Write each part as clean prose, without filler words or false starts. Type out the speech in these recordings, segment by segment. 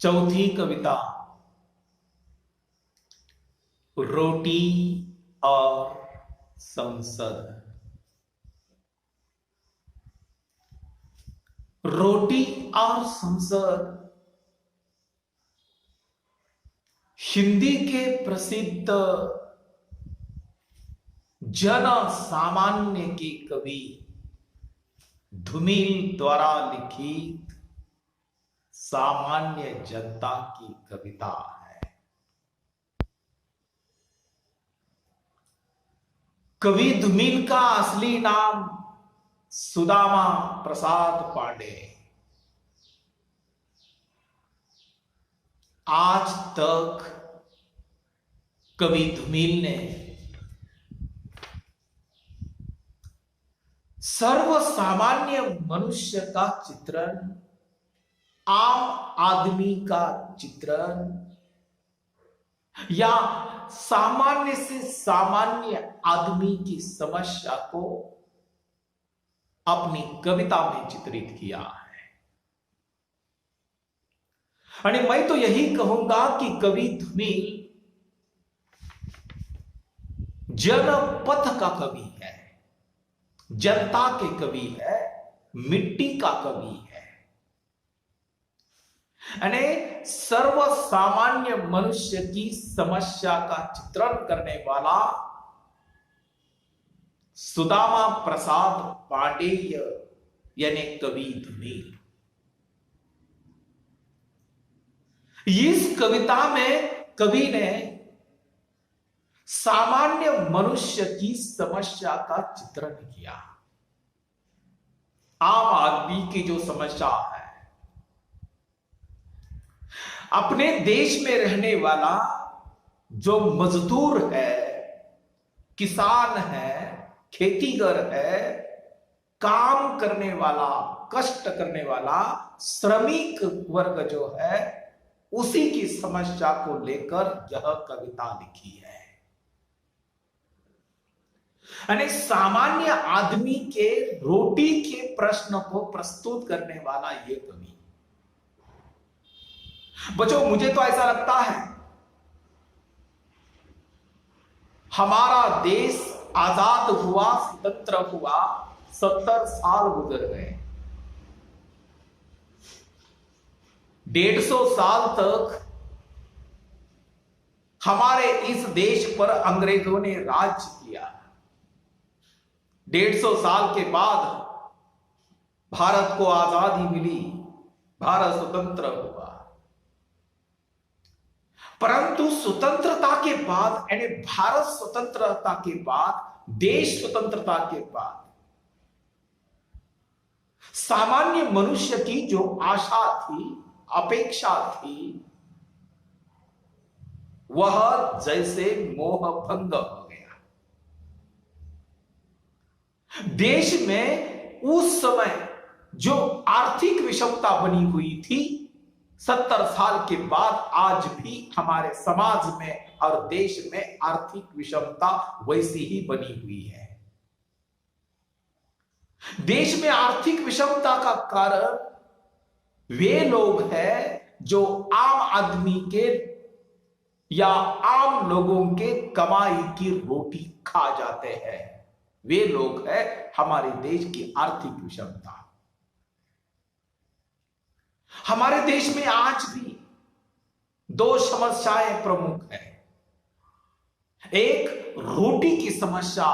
चौथी कविता रोटी और संसद। रोटी और संसद हिंदी के प्रसिद्ध जन सामान्य के कवि धूमिल द्वारा लिखित सामान्य जनता की कविता है। कवि धूमिल का असली नाम सुदामा प्रसाद पांडे। आज तक कवि धूमिल ने सर्व सामान्य मनुष्य का चित्रण, आम आदमी का चित्रण या सामान्य से सामान्य आदमी की समस्या को अपनी कविता में चित्रित किया है। और मैं तो यही कहूंगा कि कवि धूमिल जनपथ का कवि है, जनता के कवि है, मिट्टी का कवि है। यानी सर्व सामान्य मनुष्य की समस्या का चित्रण करने वाला सुदामा प्रसाद पांडेय यानी कवि धूमिल। इस कविता में कवि ने सामान्य मनुष्य की समस्या का चित्रण किया। आम आदमी की जो समस्या है, अपने देश में रहने वाला जो मजदूर है, किसान है, खेतीगर है, काम करने वाला, कष्ट करने वाला श्रमिक वर्ग जो है, उसी की समस्या को लेकर यह कविता लिखी है। यानी सामान्य आदमी के रोटी के प्रश्न को प्रस्तुत करने वाला यह कवि। बच्चों, मुझे तो ऐसा लगता है हमारा देश आजाद हुआ, स्वतंत्र हुआ, 70 साल गुजर गए। 150 साल तक हमारे इस देश पर अंग्रेजों ने राज किया। 150 साल के बाद भारत को आजादी मिली, भारत स्वतंत्र हुआ। परंतु स्वतंत्रता के बाद, यानी भारत स्वतंत्रता के बाद, देश स्वतंत्रता के बाद सामान्य मनुष्य की जो आशा थी, अपेक्षा थी, वह जैसे मोहभंग हो गया। देश में उस समय जो आर्थिक विषमता बनी हुई थी, 70 साल के बाद आज भी हमारे समाज में और देश में आर्थिक विषमता वैसी ही बनी हुई है। देश में आर्थिक विषमता का कारण वे लोग हैं जो आम आदमी के या आम लोगों के कमाई की रोटी खा जाते हैं। वे लोग हैं हमारे देश की आर्थिक विषमता। हमारे देश में आज भी 2 समस्याएं प्रमुख हैं। एक रोटी की समस्या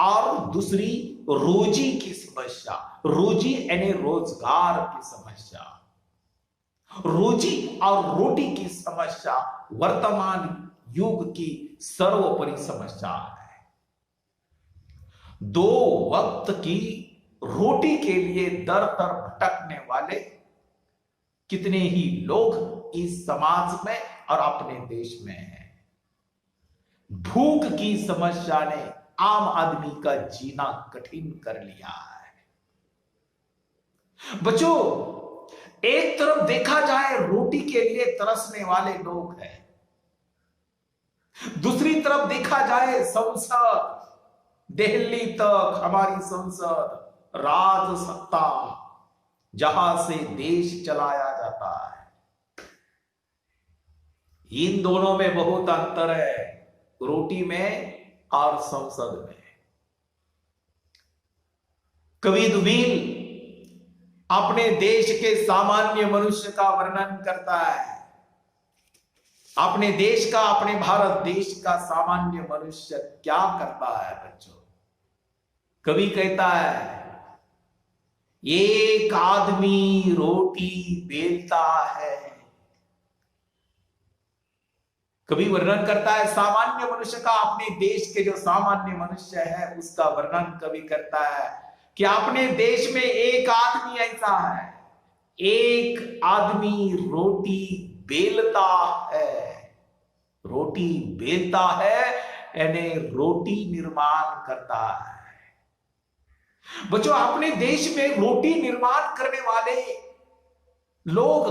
और दूसरी रोजी की समस्या। रोजी यानी रोजगार की समस्या। रोजी और रोटी की समस्या वर्तमान युग की सर्वोपरि समस्या है। 2 वक्त की रोटी के लिए दर दर भटकने वाले कितने ही लोग इस समाज में और अपने देश में हैं। भूख की समस्या ने आम आदमी का जीना कठिन कर लिया है। बच्चों, एक तरफ देखा जाए रोटी के लिए तरसने वाले लोग हैं, दूसरी तरफ देखा जाए संसद, दिल्ली तक हमारी संसद, राज सत्ता, जहां से देश चलाया जाता है। इन दोनों में बहुत अंतर है, रोटी में और संसद में। कवि दुमील अपने देश के सामान्य मनुष्य का वर्णन करता है, अपने देश का, अपने भारत देश का सामान्य मनुष्य क्या करता है बच्चों। कवि कहता है, एक आदमी रोटी बेलता है। कवि वर्णन करता है सामान्य मनुष्य का, अपने देश के जो सामान्य मनुष्य है उसका वर्णन कवि करता है कि अपने देश में एक आदमी ऐसा है, एक आदमी रोटी बेलता है। रोटी बेलता है यानी रोटी निर्माण करता है। बच्चों, अपने देश में रोटी निर्माण करने वाले लोग,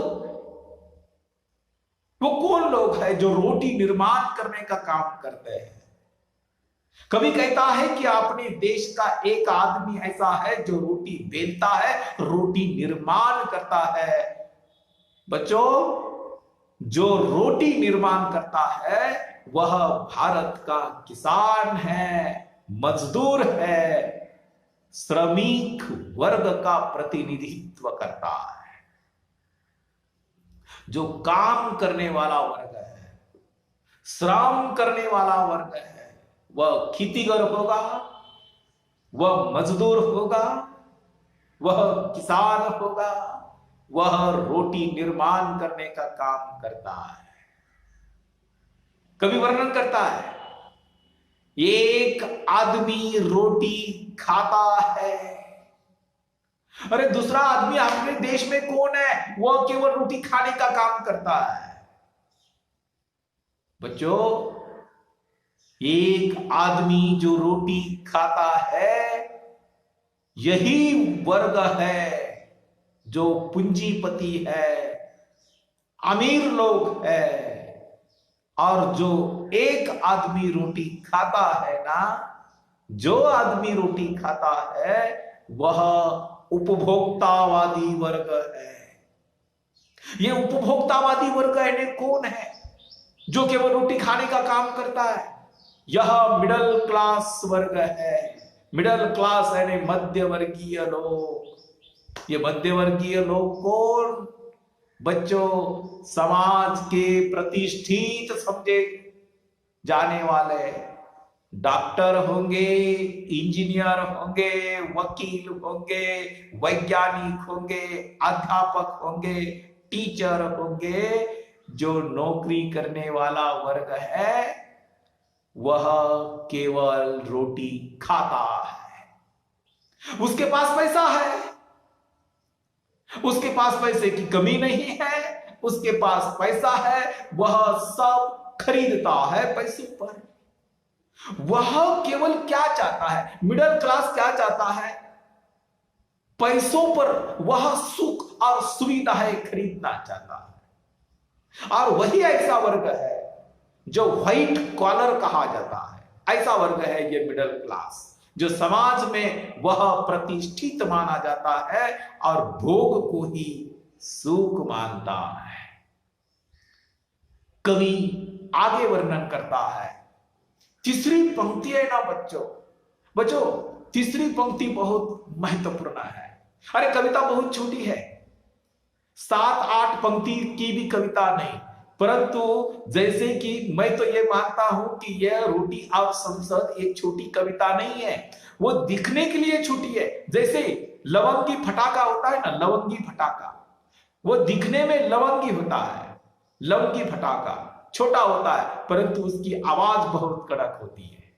वो कौन लोग हैं जो रोटी निर्माण करने का काम करते हैं। कवि कहता है कि अपने देश का एक आदमी ऐसा है जो रोटी बेलता है, रोटी निर्माण करता है। बच्चों, जो रोटी निर्माण करता है वह भारत का किसान है, मजदूर है, श्रमिक वर्ग का प्रतिनिधित्व करता है। जो काम करने वाला वर्ग है, श्रम करने वाला वर्ग है, वह खेतीगर होगा, वह मजदूर होगा, वह किसान होगा, वह रोटी निर्माण करने का काम करता है। कवि वर्णन करता है, एक आदमी रोटी खाता है। अरे दूसरा आदमी अपने देश में कौन है, वह केवल रोटी खाने का काम करता है। बच्चों, एक आदमी जो रोटी खाता है, यही वर्ग है जो पूंजीपति है, अमीर लोग है। और जो एक आदमी रोटी खाता है ना, जो आदमी रोटी खाता है वह उपभोक्तावादी वर्ग है। ये उपभोक्तावादी वर्ग यानी कौन है जो केवल रोटी खाने का काम करता है? यह मिडिल क्लास वर्ग है। मिडिल क्लास यानी मध्य वर्गीय लोग। ये मध्य वर्गीय लोग कौन? बच्चों, समाज के प्रतिष्ठित समझे जाने वाले डॉक्टर होंगे, इंजीनियर होंगे, वकील होंगे, वैज्ञानिक होंगे, अध्यापक होंगे, टीचर होंगे। जो नौकरी करने वाला वर्ग है वह केवल रोटी खाता है। उसके पास पैसा है, उसके पास पैसे की कमी नहीं है, उसके पास पैसा है, वह सब खरीदता है पैसे पर। वह केवल क्या चाहता है, मिडिल क्लास क्या चाहता है? पैसों पर वह सुख और सुविधाएं खरीदना चाहता है। और वही ऐसा वर्ग है जो व्हाइट कॉलर कहा जाता है। ऐसा वर्ग है ये मिडिल क्लास, जो समाज में वह प्रतिष्ठित माना जाता है और भोग को ही सुख मानता है। कवि आगे वर्णन करता है, तीसरी पंक्ति है ना बच्चों, तीसरी पंक्ति बहुत महत्वपूर्ण है। अरे कविता बहुत छोटी है, 7-8 पंक्ति की भी कविता नहीं, परंतु जैसे कि मैं तो ये मानता हूं कि यह रोटी और संसद एक छोटी कविता नहीं है, वो दिखने के लिए छोटी है। जैसे लवंगी फटाका होता है ना, लवंगी फटाका, वो दिखने में लवंगी होता है, लवंगी फटाका छोटा होता है परंतु उसकी आवाज बहुत कड़क होती है।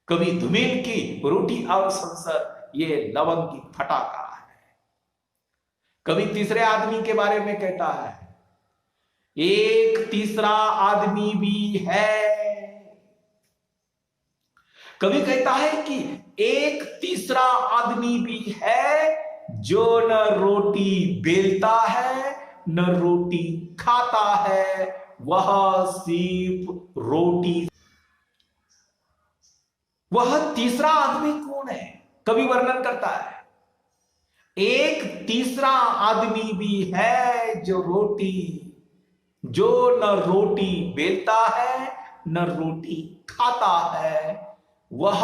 कवि धुमिल की रोटी और संसद ये लवंगी फटाका है। कवि तीसरे आदमी के बारे में कहता है, एक तीसरा आदमी भी है। कवि कहता है कि एक तीसरा आदमी भी है जो न रोटी बेलता है न रोटी खाता है, वह सिर्फ रोटी। वह तीसरा आदमी कौन है? कवि वर्णन करता है, एक तीसरा आदमी भी है जो रोटी जो न रोटी बेलता है न रोटी खाता है, वह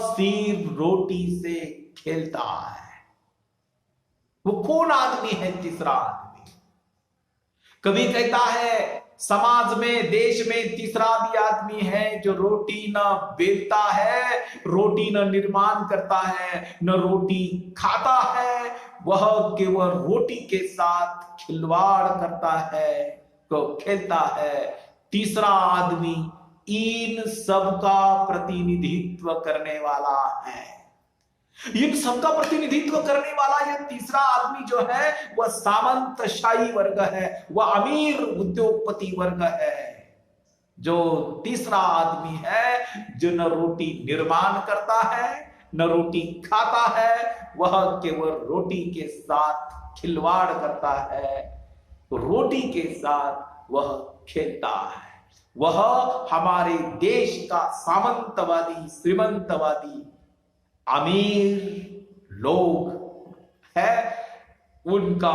सिर्फ रोटी से खेलता है। वो कौन आदमी है तीसरा आदमी? कभी कहता है समाज में, देश में तीसरा भी आदमी है जो रोटी न बेलता है, रोटी न निर्माण करता है, न रोटी खाता है, वह केवल रोटी के साथ खिलवाड़ करता है, तो खेलता है। तीसरा आदमी इन सब का प्रतिनिधित्व करने वाला है। इन सबका प्रतिनिधित्व करने वाला यह तीसरा आदमी जो है वह सामंतशाही वर्ग है, वह अमीर उद्योगपति वर्ग है। जो तीसरा आदमी है जो न रोटी निर्माण करता है न रोटी खाता है, वह केवल रोटी के साथ खिलवाड़ करता है, रोटी के साथ वह खेलता है। वह हमारे देश का सामंतवादी, श्रीमंतवादी, अमीर लोग है, उनका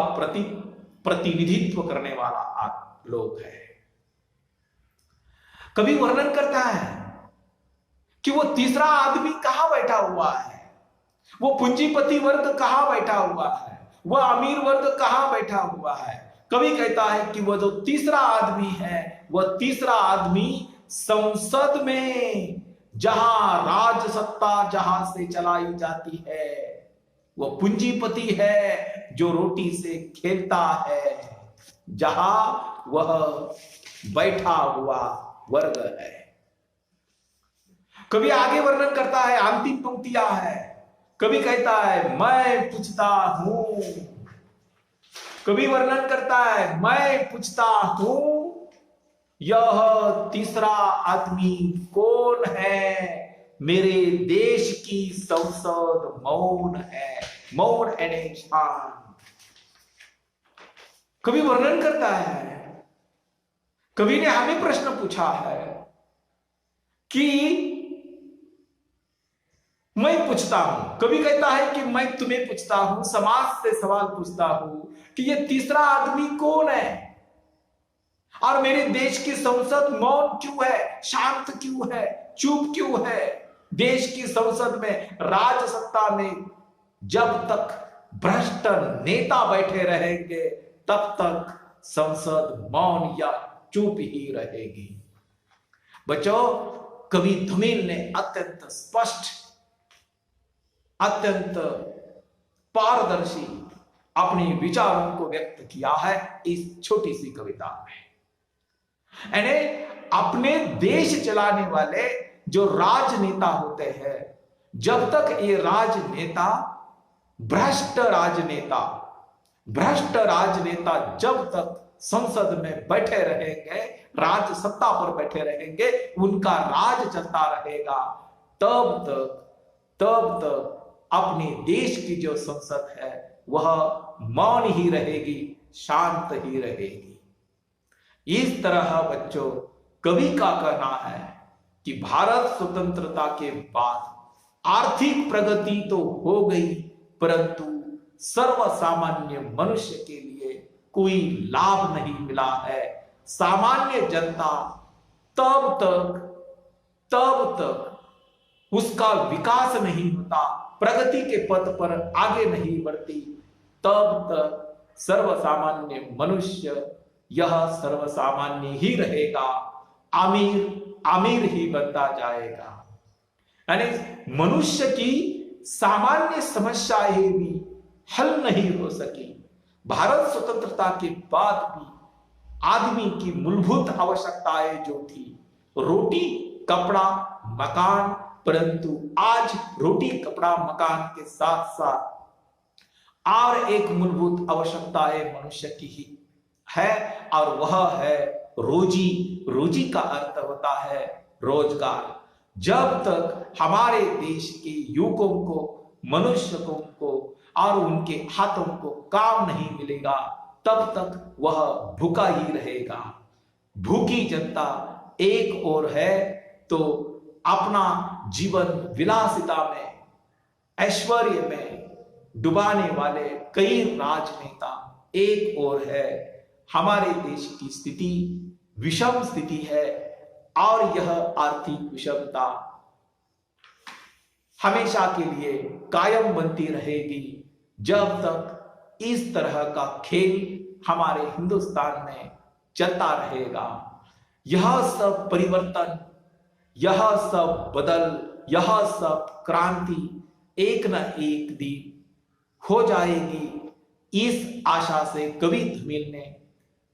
प्रतिनिधित्व करने वाला लोग है। कभी वर्णन करता है कि वो तीसरा आदमी कहां बैठा हुआ है, वो पूंजीपति वर्ग कहां बैठा हुआ है, वह अमीर वर्ग कहां बैठा हुआ है। कभी कहता है कि वह जो तीसरा आदमी है, वह तीसरा आदमी संसद में जहां राज सत्ता जहां से चलाई जाती है, वह पूंजीपति है जो रोटी से खेलता है, जहां वह बैठा हुआ वर्ग है। कभी आगे वर्णन करता है, अंतिम पंक्तियां है, कभी कहता है मैं पूछता हूं, कभी वर्णन करता है मैं पूछता हूं यह तीसरा आदमी कौन है? मेरे देश की संसद मौन है, मौन एंड शांत। कभी वर्णन करता है, कवि ने हमें प्रश्न पूछा है कि मैं पूछता हूं, कभी कहता है कि मैं तुम्हें पूछता हूं, समाज से सवाल पूछता हूं कि यह तीसरा आदमी कौन है और मेरे देश की संसद मौन क्यों है, शांत क्यों है, चुप क्यों है? देश की संसद में, राज सत्ता में जब तक भ्रष्ट नेता बैठे रहेंगे तब तक संसद मौन या चुप ही रहेगी। बच्चों, कवि धुमिल ने अत्यंत स्पष्ट, अत्यंत पारदर्शी अपने विचारों को व्यक्त किया है इस छोटी सी कविता में। यानी अपने देश चलाने वाले जो राजनेता होते हैं, जब तक ये राजनेता भ्रष्ट राजनेता जब तक संसद में बैठे रहेंगे, राज सत्ता पर बैठे रहेंगे, उनका राज चलता रहेगा, तब तक अपने देश की जो संसद है वह मौन ही रहेगी, शांत ही रहेगी। इस तरह बच्चों, कवि का कहना है कि भारत स्वतंत्रता के बाद आर्थिक प्रगति तो हो गई, परंतु सर्वसामान्य मनुष्य के लिए कोई लाभ नहीं मिला है। सामान्य जनता तब तक उसका विकास नहीं होता, प्रगति के पथ पर आगे नहीं बढ़ती, तब तक सर्वसामान्य मनुष्य यह सर्वसामान्य ही रहेगा, अमीर ही बनता जाएगा। यानी मनुष्य की सामान्य समस्याएं भी हल नहीं हो सकी। भारत स्वतंत्रता के बाद भी आदमी की मूलभूत आवश्यकताएं जो थी, रोटी, कपड़ा, मकान, परंतु आज रोटी, कपड़ा, मकान के साथ साथ और एक मूलभूत आवश्यकताएं मनुष्य की ही है, और वह है रोजी। रोजी का अर्थ होता है रोजगार। जब तक हमारे देश के युवकों को, मनुष्यों को और उनके हाथों को काम नहीं मिलेगा, तब तक वह भूखा ही रहेगा। भूखी जनता एक ओर है तो अपना जीवन विलासिता में, ऐश्वर्य में डुबाने वाले कई राजनेता एक ओर है। हमारे देश की स्थिति विषम स्थिति है और यह आर्थिक विषमता हमेशा के लिए कायम बनती रहेगी जब तक इस तरह का खेल हमारे हिंदुस्तान में चलता रहेगा। यह सब परिवर्तन, यह सब बदल, यह सब क्रांति एक न एक दिन हो जाएगी। इस आशा से कवि धुमिल ने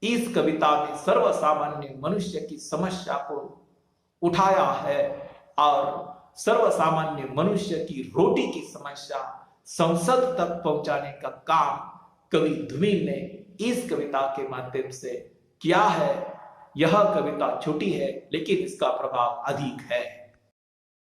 इस कविता में सर्वसामान्य मनुष्य की समस्या को उठाया है और सर्वसामान्य मनुष्य की रोटी की समस्या संसद तक पहुंचाने का काम कवि धुमिल ने इस कविता के माध्यम से किया है। यह कविता छोटी है लेकिन इसका प्रभाव अधिक है।